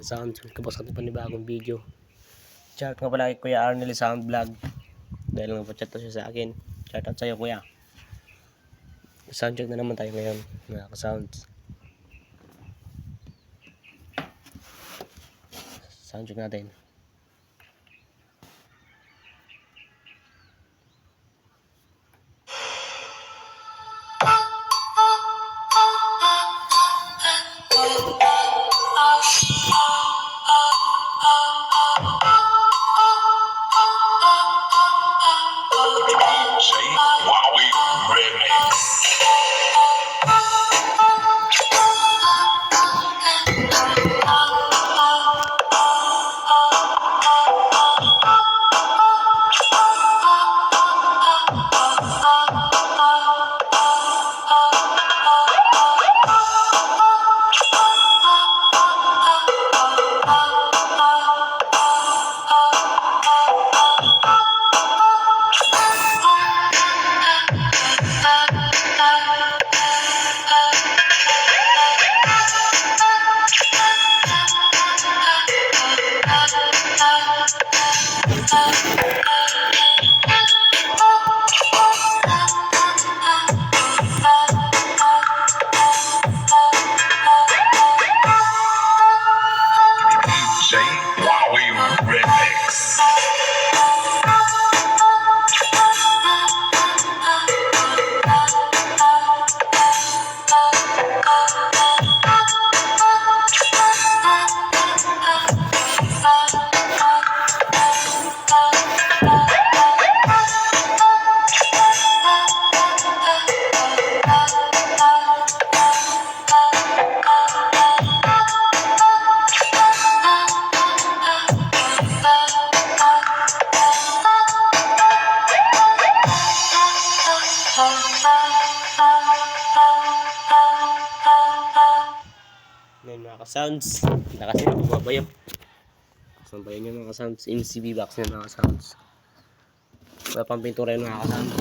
sound. Kapos natin panibagong video. Shout nga pala kay Kuya Arnel Sound Vlog. Dahil nga pa-chat siya sa akin. Shout out sa'yo, Kuya. Sound check na naman tayo ngayon, mga ka-sounds. Sound check natin. Ngayon mga ka-sounds, kita kasi bumabayo. Sambayan nyo mga ka-sounds, MCV box nyo mga ka-sounds. Wala pang pintura yun mga ka-sounds.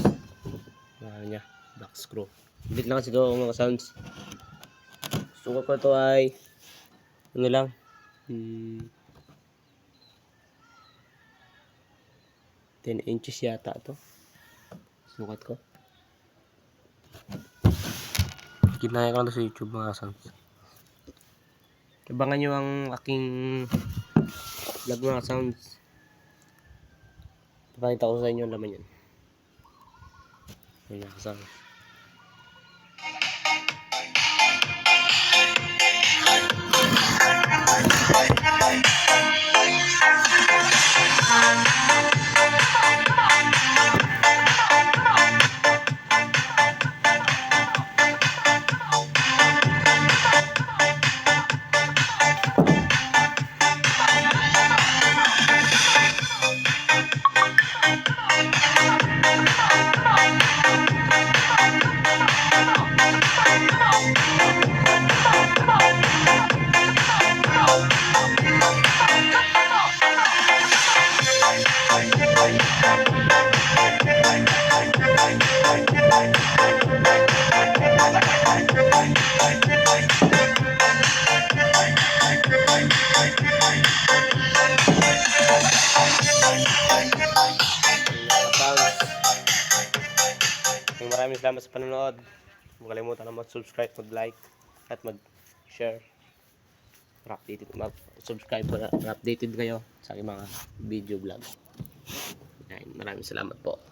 Ano niya, back screw. Bilit lang kasi ito mga ka-sounds. Sukat ko ito ay ano lang 10 inches yata ito. Sukat ko. Kinaya ko lang sa YouTube mga ka-sounds. Abangan nyo ang aking vlog mga sounds. Papakita ko sa inyo ang laman yan. Ayan mga sounds. Maraming salamat sa panonood. Huwag kalimutan na mag-subscribe, mag-like, at mag-share. Mag-subscribe para updated kayo sa aking mga video vlog. Maraming salamat po.